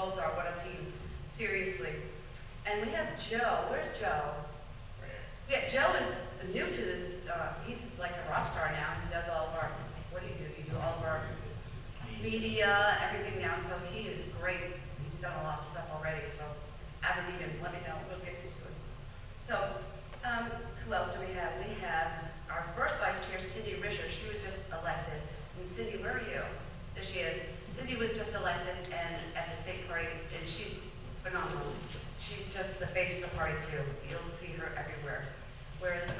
both are. What a team. Seriously. And we have Joe. Where's Joe? Yeah, Joe is new to this. He's like a rock star now. He does all of our, what do? You do all of our media, everything now. So he is great. He's done a lot of stuff already. So ever need him, let me know. We'll get into it. So who else do we have? We have our first vice chair, Cindy Risher. She was just elected. And Cindy, where are you? There she is. Cindy was just elected and at the state party, and she's phenomenal. She's just the face of the party too. You'll see her everywhere. Whereas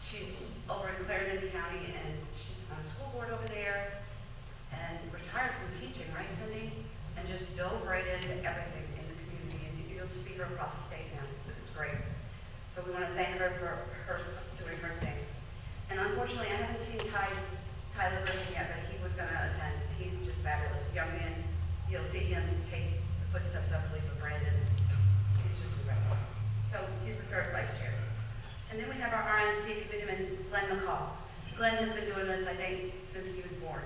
she's over in Clarendon County, and she's on a school board over there, and retired from teaching, right, Cindy? And just dove right into everything in the community, and you'll see her across the state now. It's great. So we want to thank her for her doing her thing. And unfortunately, I haven't seen Tyler Griffin yet, but he was going to attend. He's just fabulous. Young man. You'll see him take the footsteps, I believe, of Brandon. He's just incredible. So he's the third vice chair. And then we have our RNC committeeman, Glenn McCall. Glenn has been doing this, I think, since he was born.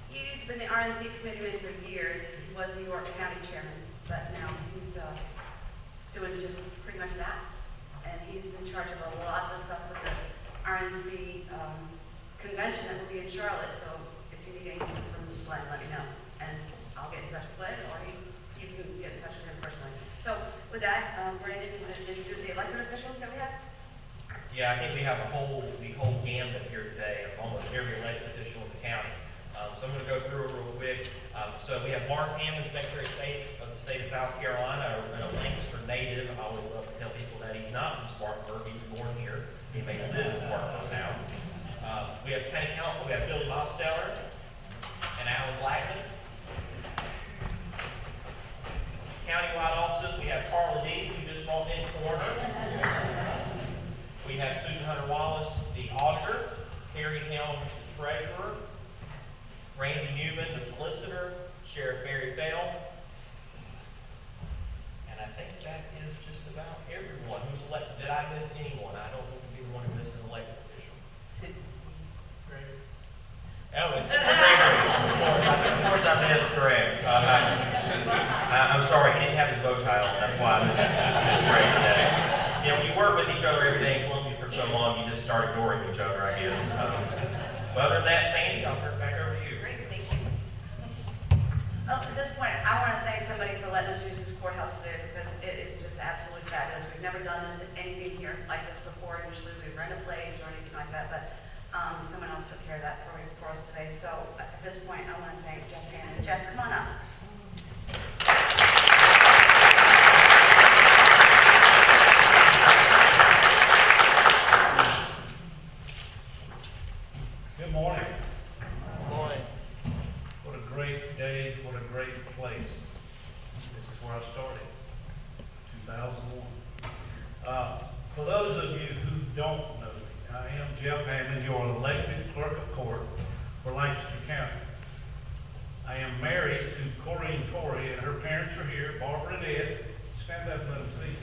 He's been the RNC committeeman for years. He was New York County chairman, but now he's doing just pretty much that. And he's in charge of a lot of the stuff with the RNC convention that will be in Charlotte. So if you need anything from Glenn, let me know. And I'll get in touch with Glenn, or you can get in touch with him personally. So with that, Brandon, you want to introduce the elected officials that we have? Yeah, I think we have the whole gambit here today of almost every elected official in the county. So I'm going to go through it real quick. So we have Mark Hammond, Secretary of State of the state of South Carolina, a Lancaster native. I always love to tell people that he's not from Spartanburg. He was born here. He may live in Spartanburg now. We have County Council. We have Billy Mosteller and Alan Blackman. Countywide offices, we have Carla Deeds, who just walked in the corner. We have Susan Hunter Wallace, the auditor. Terry Helms, the treasurer. Randy Newman, the solicitor. Sheriff Barry Fell. And I think that is just about everyone who's elected. Did I miss anyone? I don't want to be the one who missed an elected official. Oh, it's Gregory. Of course I missed Greg. I'm sorry, he didn't have his bow tie on. That's why I missed Greg today. You know, when you work with each other every day in Columbia for so long, you just start ignoring each other, I guess. But other than that, Sandy, I'll turn it back over to you. Great, thank you. Well, at this point, I want to thank somebody for letting us use this courthouse today, because it is just absolutely fabulous. We've never done this anything here like this before. Usually we rent a place or anything like that, but someone else took care of that for us today. So at this point, I want to thank Jeff Hammond. Jeff, come on up. Good morning. Good morning. What a great day, what a great place. This is where I started, 2001. For those of you who don't know me, I am Jeff Hammond, your elected clerk of court for Lancaster County. I am married to Corrine Corey, and her parents are here, Barbara and Ed. Stand up and let them see.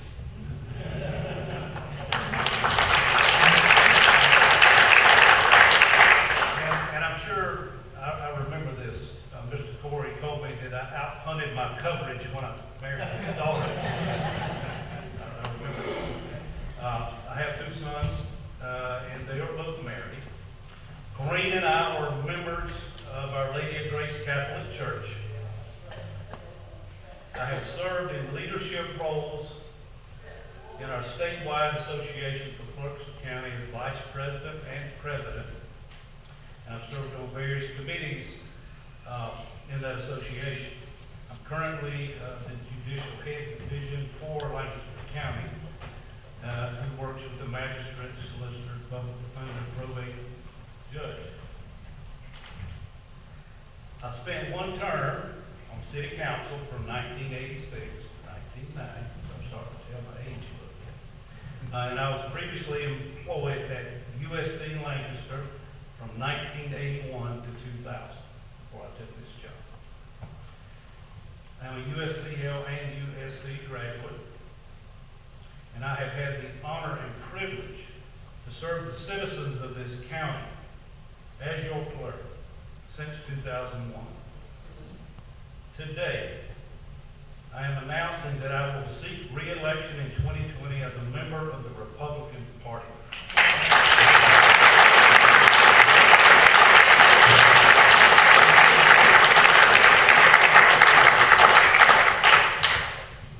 And I'm sure, I remember this. Mr. Corey told me that I out-hunted my coverage when I married his daughter. I remember. I have two sons, and they are both married. Corrine and I were members of Our Lady of Grace Catholic Church. I have served in leadership roles in our statewide association for clerks of county as vice president and president. And I've served on various committees in that association. I'm currently the judicial head division for Lancaster County, who works with the magistrate, solicitor, public defender, probate judge. I spent one term on city council from 1986 to 1990. I'm starting to tell my age a little bit. And I was previously employed at USC Lancaster from 1981 to 2000 before I took this job. I'm a USCL and USC graduate, and I have had the honor and privilege to serve the citizens of this county as your clerk since 2001. Today, I am announcing that I will seek re-election in 2020 as a member of the Republican Party.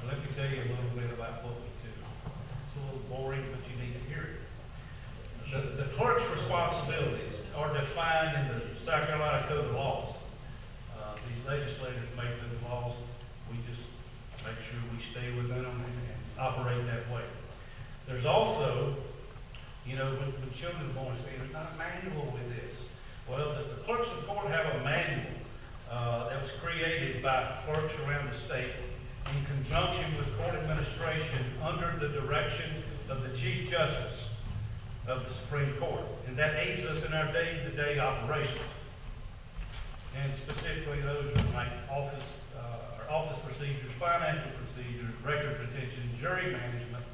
Let me tell you a little bit about what we do. It's a little boring, but you need to hear it. The clerk's responsibilities are defined in the South Carolina Code of Laws. These legislators make those laws. We just make sure we stay within them and operate that way. There's also, you know, when children are born, there's not a manual with this. Well, the clerks of court have a manual that was created by clerks around the state in conjunction with court administration under the direction of the Chief Justice of the Supreme Court. And that aids us in our day-to-day operation. And specifically, those are like office procedures, financial procedures, record retention, jury management,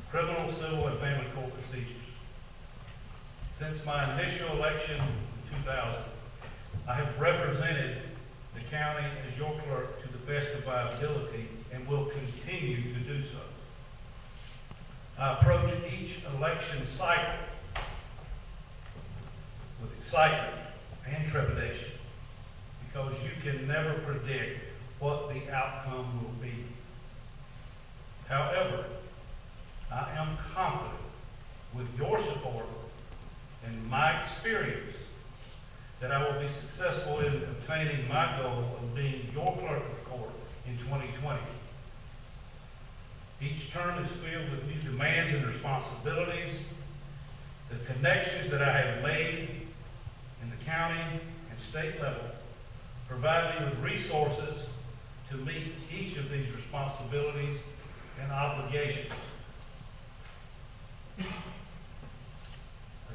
criminal, civil, and family court procedures. Since my initial election in 2000, I have represented the county as your clerk to the best of my ability and will continue to do so. I approach each election cycle with excitement and trepidation, because you can never predict what the outcome will be. However, I am confident with your support and my experience that I will be successful in obtaining my goal of being your clerk of court in 2020. Each term is filled with new demands and responsibilities. The connections that I have made in the county and state level provide me with resources to meet each of these responsibilities and obligations.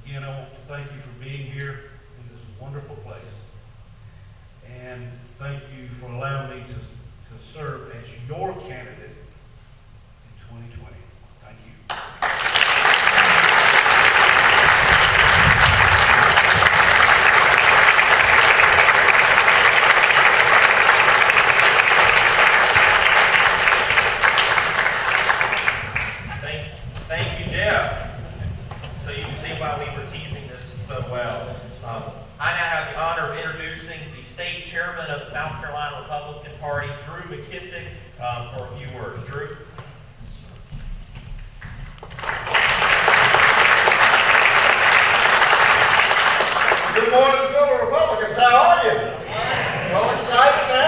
Again, I want to thank you for being here in this wonderful place. And thank you for allowing me to serve as your candidate in 2020. Thank you. Thank you, Jeff. So you can see why we were teasing this so well. I now have the honor of introducing the state chairman of the South Carolina Republican Party, Drew McKissick, for a few words. Drew? Good morning, fellow Republicans. How are you? Y'all excited now?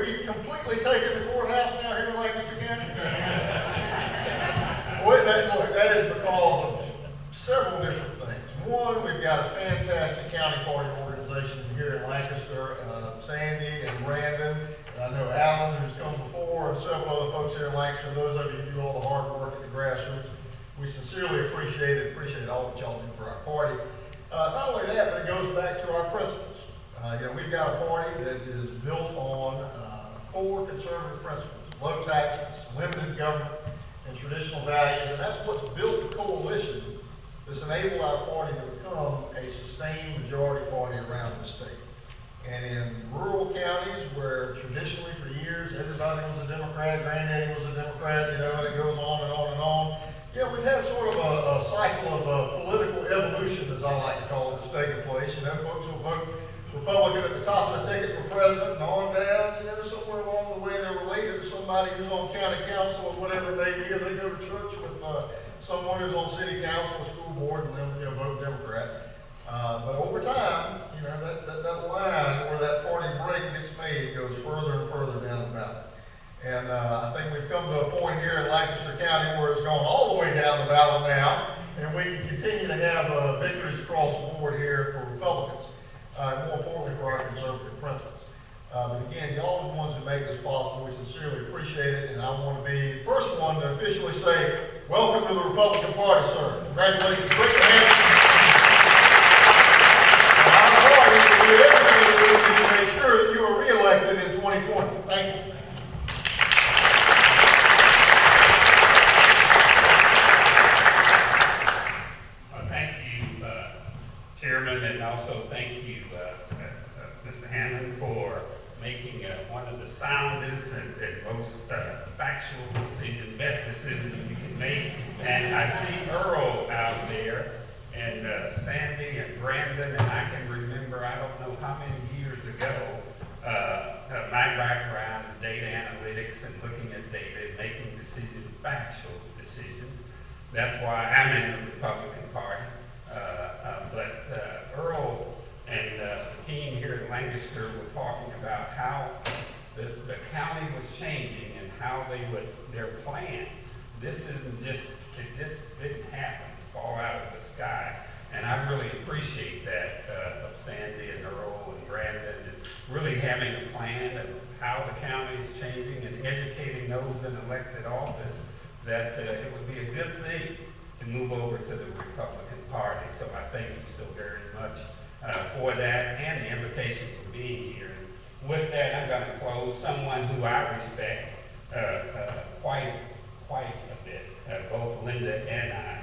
We completely taken the courthouse now here in Lancaster County. Boy, that is because of several different things. One, we've got a fantastic county party organization here in Lancaster, Sandy and Brandon, and I know Alan, who's come before, and several other folks here in Lancaster, and those of you who do all the hard work at the grassroots. We sincerely appreciate all that y'all do for our party. Not only that, but it goes back to our principles. We've got a party that is built on core conservative principles: low taxes, limited government, and traditional values, and that's what's built the coalition that's enabled our party to become a sustained majority party around the state. And in rural counties where traditionally for years everybody was a Democrat, granddaddy was a Democrat, and it goes on and on and on. We've had sort of a cycle of political evolution, as I like to call it, that's taken place. Folks will vote Republican at the top of the ticket for president and on down. Somewhere along the way they're related to somebody who's on county council or whatever it may be, or they go to church with someone who's on city council or school board and then vote Democrat. But over time, that line where that party break gets made goes further and further down the ballot. And I think we've come to a point here in Lancaster County where it's gone all the way down the ballot now, and we can continue to have victories across the board here for Republicans, and more importantly for our conservative principles. But again, y'all are the ones who make this possible. We sincerely appreciate it, and I want to be the first one to officially say, welcome to the Republican Party, sir. Congratulations. Put your hands. Our party will do everything to make sure that you are reelected in 2020. Thank you. Thank you, Chairman, and also thank you, Mr. Hammond for making one of the soundest and most factual decisions, best decisions that we can make. And I see Earl out there, and Sandy and Brandon, and I can remember, I don't know how many years ago, my background is data analytics and looking at data and making decisions, factual decisions. That's why I'm in the Republican Party. But Earl and the team here in Lancaster were talking about how the county was changing and how their plan. This isn't just, it just didn't happen, fall out of the sky. And I really appreciate that of Sandy and Earl and Brandon, and really having a plan of how the county is changing and educating those in elected office that it would be a good thing to move over to the Republican Party. So I thank you so very much for that and the invitation for being here. And with that, I'm going to close. Someone who I respect quite a bit, both Linda and I.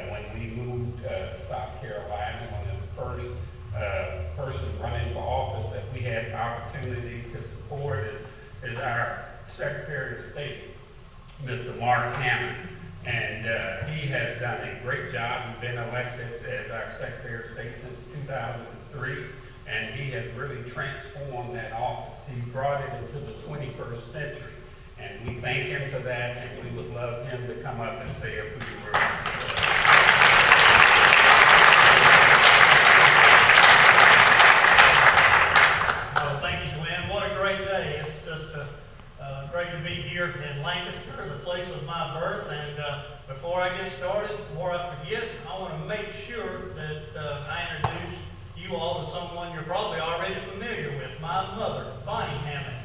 When we moved to South Carolina, one of the first person running for office that we had the opportunity to support is our Secretary of State, Mr. Mark Hammond. And he has done a great job. He's been elected as our Secretary of State since 2003, and he has really transformed that office. He brought it into the 21st century, and we thank him for that, and we would love him to come up and say a few words. Great to be here in Lancaster, the place of my birth. And before I get started, before I forget, I want to make sure that I introduce you all to someone you're probably already familiar with, my mother, Bonnie Hammond.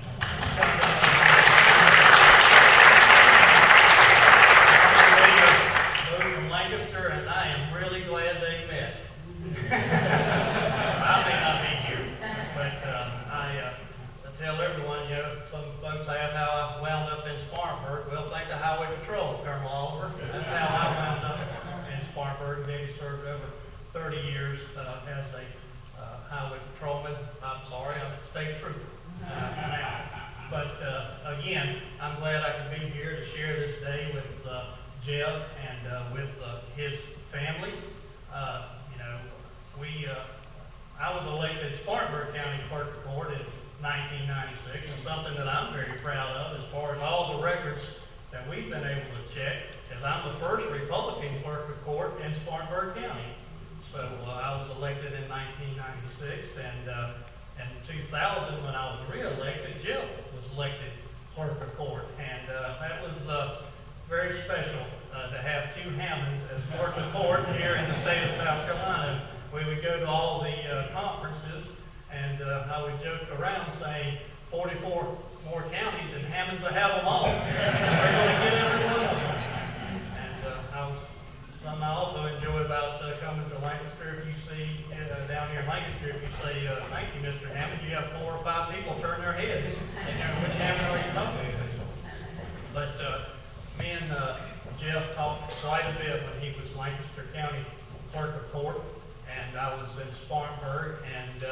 Those from Lancaster, and I am really glad they met. I may not be here, but I tell everyone, you know, some folks ask how I wound up in Spartanburg. Well, thank the Highway Patrol, Colonel Oliver. That's how I wound up in Spartanburg. Maybe served over 30 years as a highway patrolman. I'm sorry, I'm a state trooper now. But again, I'm glad I could be here to share this day with Jeff and with his family. You know, I was elected Spartanburg County Clerk of Court in 1996, and something that I'm very proud of as far as all the records that we've been able to check, is I'm the first Republican Clerk of Court in Spartanburg County. So I was elected in 1996, and in 2000, when I was re-elected, Jeff was elected Clerk of Court, and that was very special to have two Hammonds as Clerk of Court here in the state of South Carolina. We would go to all the conferences, and I would joke around saying 44 more counties and Hammonds will have them all. We're going to get every one of them. And something I also enjoy about coming to Lancaster, if you see down here in Lancaster, if you say, thank you, Mr. Hammond, you have 4 or 5 people turn their heads. And you know, which Hammond are you talking to? But me and Jeff talked quite a bit when he was Lancaster County Clerk of Court, and I was in Spartanburg, and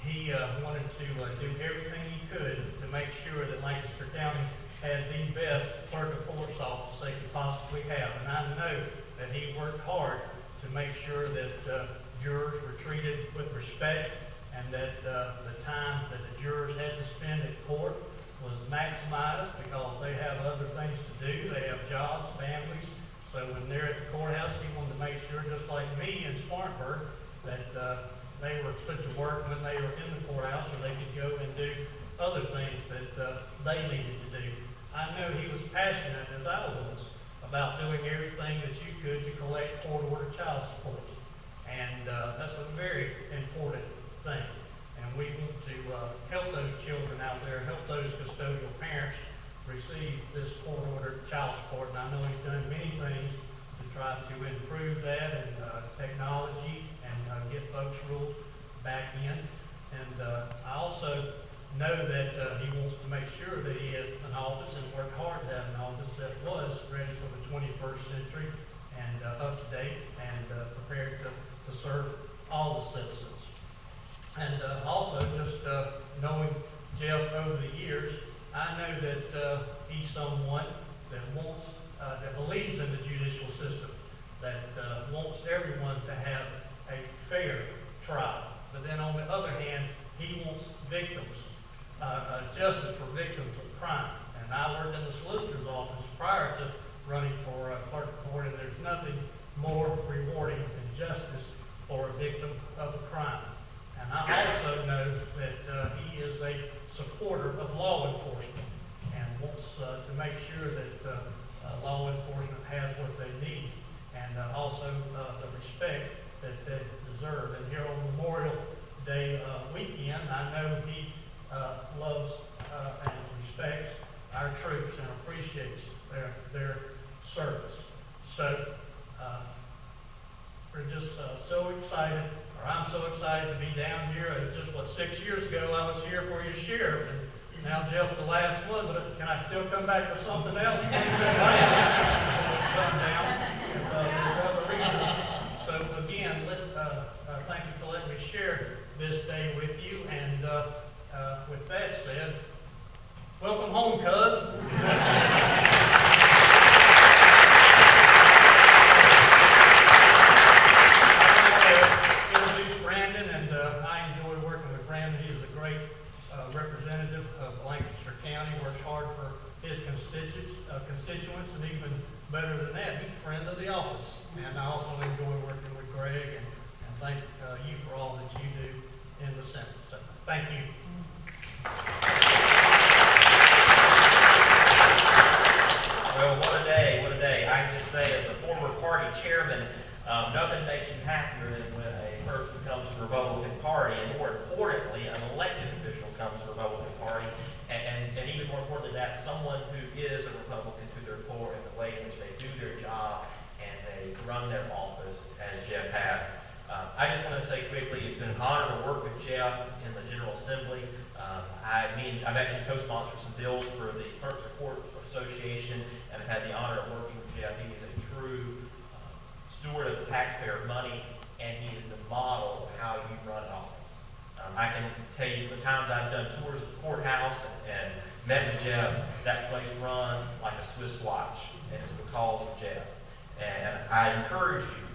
he wanted to do everything he could to make sure that Lancaster County had the best clerk of court's office they could possibly have. And I know that he worked hard to make sure that jurors were treated with respect, and that the time that the jurors had to spend at court was maximized, because they have other things to do. They have jobs, families. So when they're at the courthouse, he wanted to make sure, just like me in Spartanburg, that they were put to work when they were in the courthouse, so they could go and do other things that they needed to do. I know he was passionate, as I was, about doing everything that you could to collect court-ordered child support. And that's a very important thing. And we want to help those children out there, help those custodial parents receive this court-ordered child support. And I know he's done many things to try to improve that, and technology, and get folks ruled back in. And I also know that he wants to make sure that he has an office, and work hard to have an office that was ready for the 21st century, and up to date, and prepared to serve all the citizens. And also, just knowing Jeff over the years, I know that he's someone that wants, that believes in the judicial system, that wants everyone to have a fair trial. But then on the other hand, he wants victims, justice for victims of crime. And I worked in the solicitor's office prior to running for clerk of court, and there's nothing more rewarding than justice for a victim of a crime. And I also know that he is a supporter of law enforcement and wants to make sure that law enforcement has what they need, and also the respect that they deserve. And here on Memorial Day weekend, I know he loves and respects our troops and appreciates their service. So we're just so excited, or I'm so excited to be down here. Just what, 6 years ago I was here for your sheriff, and now Jeff's the last one, but can I still come back for something else? Come down. There's other reasons. So again, thank you for letting me share this day with you, and with that said, welcome home, cuz. Representative of Lancaster County, works hard for his constituents, and even better than that, he's a friend of the office. And I also enjoy working with Greg, and thank you for all that you do in the Senate. So thank you. Well, what a day, what a day. I can just say, as a former party chairman, nothing makes you happier than when a person comes to the Republican Party, and more importantly, an elected official comes to the Republican Party, and even more importantly that, someone who is a Republican to their core in the way in which they do their job and they run their office, as Jeff has. I just want to say quickly, it's been an honor to work with Jeff in the General Assembly. I've actually co-sponsored some bills for the Clerks of Court Association, and I've had the honor of working with Jeff. He is a true steward of the taxpayer money, and he is the model of how you run an office. I can tell you the times I've done tours of the courthouse and met with Jeff, that place runs like a Swiss watch, and it's because of Jeff. And I encourage you,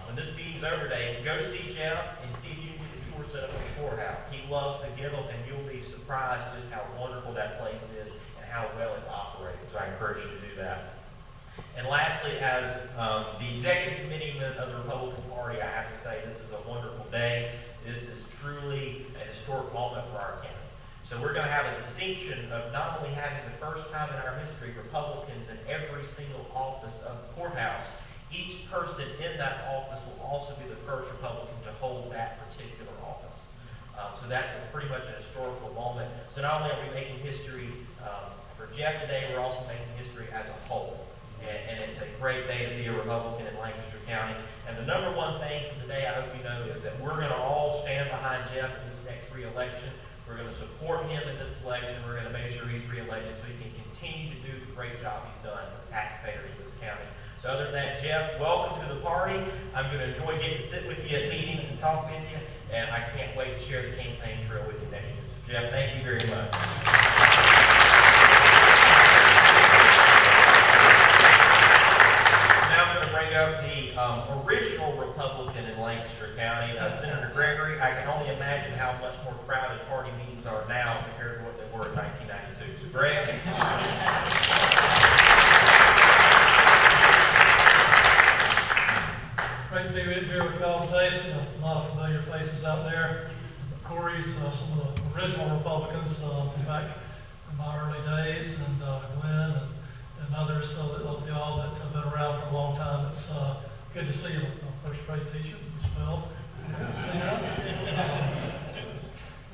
when this meeting's over today, go see Jeff and see if you can get a tour set up at the courthouse. He loves to give them, and you'll be surprised just how wonderful that place is and how well it's operated. So I encourage you to do that. And lastly, as the executive committeeman of the Republican Party, I have to say this is a wonderful day. This is truly a historic moment for our county. So we're going to have a distinction of not only having the first time in our history Republicans in every single office of the courthouse, each person in that office will also be the first Republican to hold that particular office. So that's pretty much a historical moment. So not only are we making history for Jeff today, we're also making history as a whole. And it's a great day to be a Republican in Lancaster County. And the number one thing from today, I hope you know, is that we're going to all stand behind Jeff in this next re-election. We're going to support him in this election. We're going to make sure he's re-elected so he can continue to do the great job he's done for the taxpayers of this county. So other than that, Jeff, welcome to the party. I'm going to enjoy getting to sit with you at meetings and talk with you. And I can't wait to share the campaign trail with you next year. So Jeff, thank you very much. Bring up the original Republican in Lancaster County, Senator Gregory. I can only imagine how much more crowded party meetings are now compared to what they were in 1992. So Greg. Great to be here with y'all today. A lot of familiar faces out there. Corey's some of the original Republicans back in my early days, and Glenn and others of y'all that have been around for a long time. It's good to see you. First grade teacher, Ms. Bill. Good to see you.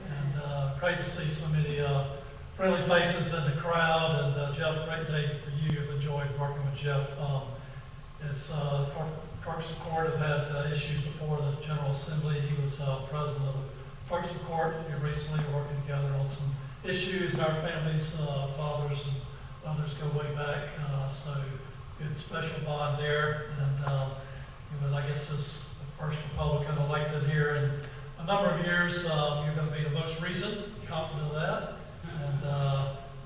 And great to see so many friendly faces in the crowd. And Jeff, great day for you. I've enjoyed working with Jeff. Clerks of Court have had issues before the General Assembly. He was president of the Clerks of Court here recently, working together on some issues in our families, fathers and others go way back, so good special bond there. And he was, I guess, this first Republican elected here in a number of years. You're going to be the most recent, confident of that. And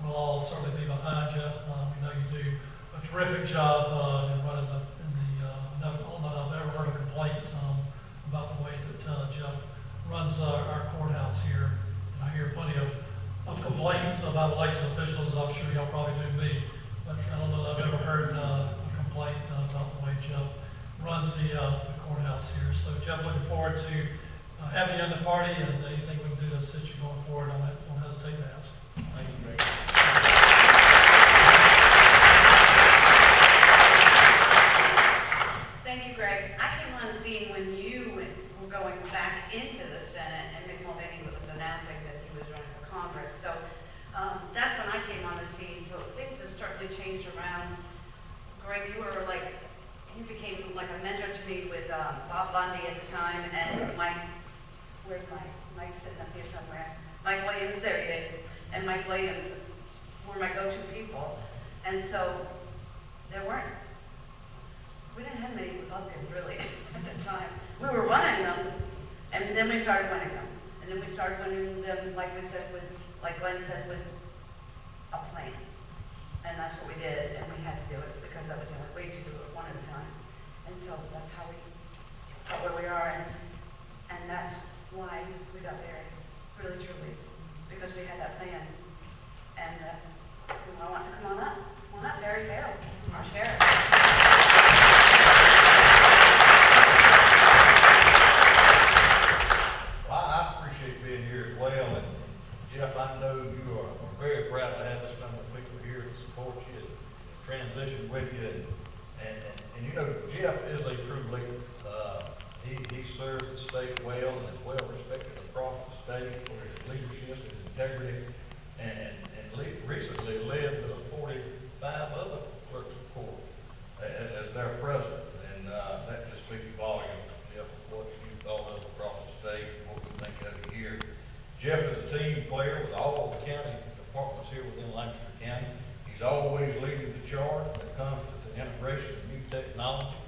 we'll all certainly be behind you. We know you do a terrific job in running I don't know that I've ever heard a complaint about the way that Jeff runs our courthouse here. And I hear plenty of complaints about elected officials. I'm sure y'all probably do me. But I don't know that I've ever heard a complaint about the way Jeff runs the courthouse here. So Jeff, looking forward to having you in the party, and anything we can do to assist you going forward on that, don't hesitate to ask. Thank you, Greg. Thank you, Greg. I came on scene when you were going back into the Senate, and Mick Mulvaney was announcing that he was running for Congress. So that's when I came on the scene. So things have certainly changed around. Greg, you became like a mentor to me with Bob Bundy at the time, and Mike. Where's Mike? Mike's sitting up here somewhere. Mike Williams, there he is. And Mike Williams were my go-to people. And so we didn't have many Republicans really at the time. We were running them, and then we started winning them. And then we started winning them, like Glenn said, with a plan. And that's what we did, and we had to do it because that was the only way to do it, one at a time. And so that's how we got where we are, and that's why we got there, really truly, because we had that plan. And that's, I want to come on up. Come on up, Barry Bale, our sheriff. Well, I appreciate being here as well, and Jeff, I know you are very proud to have this number of people here to support you and transition with you, and you know, Jeff is a true leader. He serves the state well and is well respected across the state for his leadership and integrity, and recently led 45 other clerks of court as their president, and that just speaks volumes, Jeff, of what you've thought of across the state and what we think of you here. Jeff is a team player with all the county departments here within Lancaster County. He's always leading the charge when it comes to the integration of new technology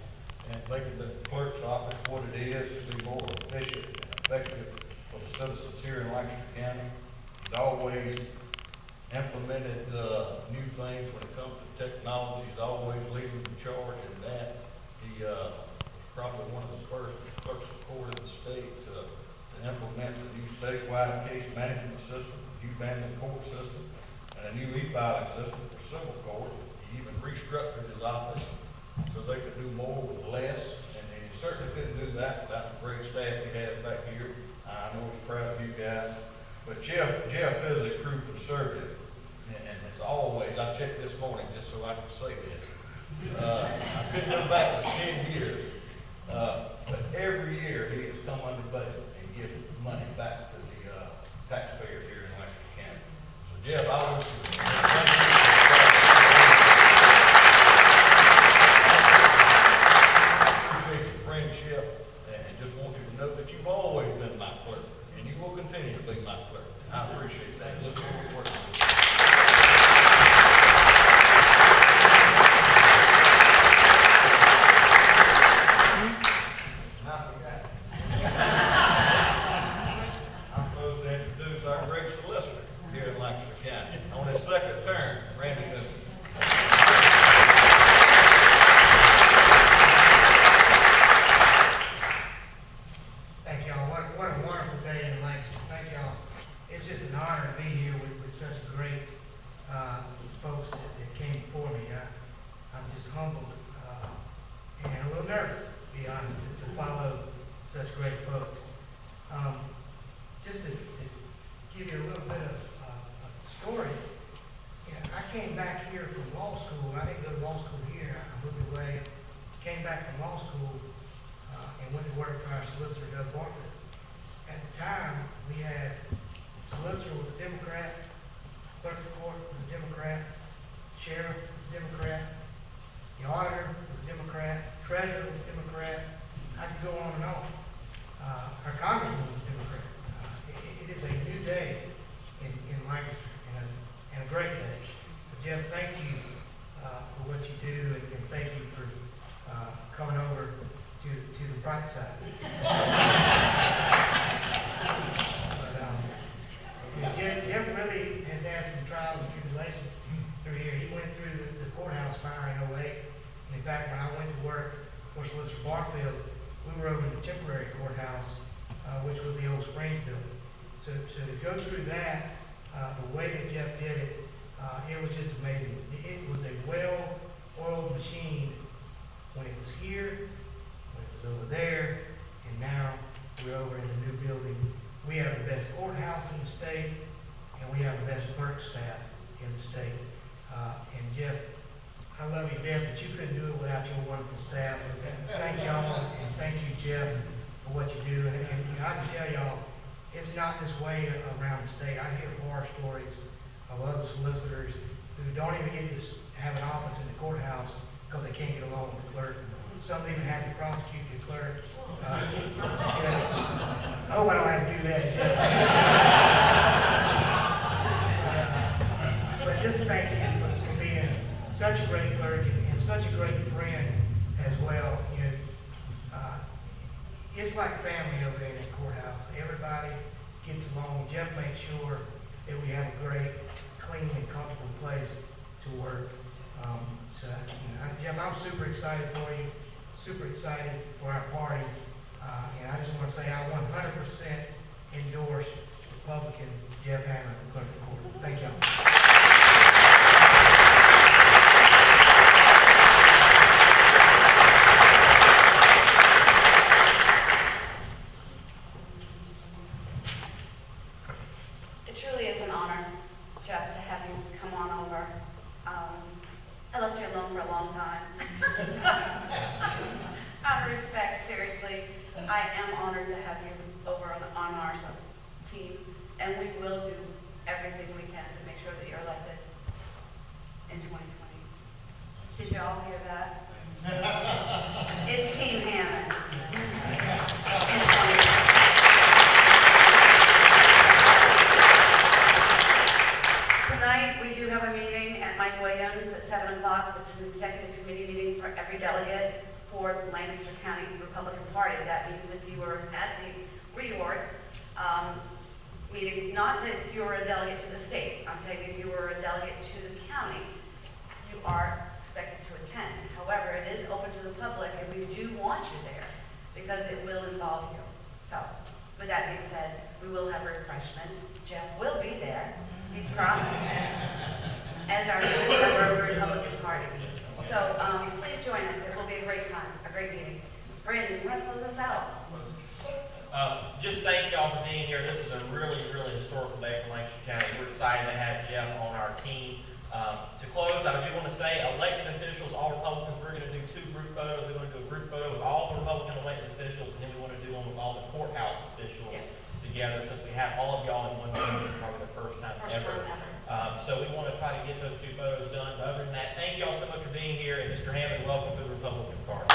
and making the clerk's office what it is to be more efficient and effective for the citizens here in Lancaster County. He's always implemented new things when it comes to technology. He's always leading the charge in that. He was probably one of the first clerks of court in the state to implement the new statewide case management system, new family court system, and a new e-filing system for civil court. He even restructured his office so they could do more with less, and he certainly couldn't do that without the great staff he has back here. I know he's proud of you guys. But Jeff is a true conservative, and as always, I checked this morning just so I could say this. I couldn't go back to 10 years, but every year he has come under budget and given money back to the taxpayers here in Lancaster County. So Jeff, I want to appreciate your friendship and just want you to know that you've always been my clerk, and you will continue to be my clerk. I appreciate that. Look forward to working with you. I'm supposed to introduce our great solicitor here in Lancaster County on his second term, Randy Newman. Thank y'all. What a wonderful day in Lancaster. Thank y'all. It's just an honor to be here with such great folks that came before me. I'm just humbled and a little nervous, to be honest, to follow such great folks. Just to give you a little bit of a story, I came back here from law school. I didn't go to law school here. I moved away, came back from law school, and went to work for our solicitor, Doug Bartlett. At the time, we had solicitor was a Democrat, clerk of court was a Democrat, sheriff was a Democrat, the auditor was a Democrat, treasurer was a Democrat. I could go on and on. Our congressman was a Democrat. It is a new day in Lancaster and a great day. So Jeff, thank you for what you do, and thank you for coming over So to go through that, the way that Jeff did it, it was just amazing. It was a well-oiled machine when it was here, when it was over there, and now we're over in the new building. We have the best courthouse in the state, and we have the best clerk staff in the state. And Jeff, I love you, Jeff, but you couldn't do it without your wonderful staff. Thank y'all, and thank you, Jeff, for what you do. And you know, I can tell y'all, it's not this way around the state. I hear horror stories of other solicitors who don't even get to have an office in the courthouse because they can't get along with the clerk. Some even had to prosecute the clerk. I hope I don't have to do that, Jeff. But just thank you for being such a great clerk and such a great friend as well. You know, it's like family over there in the courthouse. Everybody gets along. Jeff makes sure that we have a great, clean, and comfortable place to work. Jeff, I'm super excited for you, super excited for our party. And I just want to say I 100% endorse Republican Jeff Hammond for clerk of court. Thank y'all. It truly is an honor, Jeff, to have you come on over. I left you alone for a long time. Out of respect, seriously, I am honored to have you over on our team, and we will do everything we can to make sure that you're elected in 2020. Did you all hear that? It's Team Hammond. In 2020. Tonight, we do have a meeting at Mike Williams at 7 o'clock. It's an executive committee meeting for every delegate for the Lancaster County Republican Party. That means if you were at the reorg meeting, not that you were a delegate to the state, I'm saying if you were a delegate to the county, you are expected to attend. However, it is open to the public, and we do want you there because it will involve you. So, with that being said, we will have refreshments. Jeff will be there. He's promised. As our newest member of the Republican Party. So please join us. It will be a great time, a great meeting. Brandon, you want to close us out? Just thank y'all for being here. This is a really, really historical day for Lancaster County. We're excited to have Jeff on our team. To close, I do want to say elected officials, all Republicans, we're going to do 2 group photos. We're going to do a group photo with all the Republican elected officials, and then we want to do one with all the courthouse officials together. So we have all of y'all in one meeting, probably the first time ever. So we want to try to get those 2 photos done. But other than that, thank y'all so much for being here, and Mr. Hammond, welcome to the Republican Party.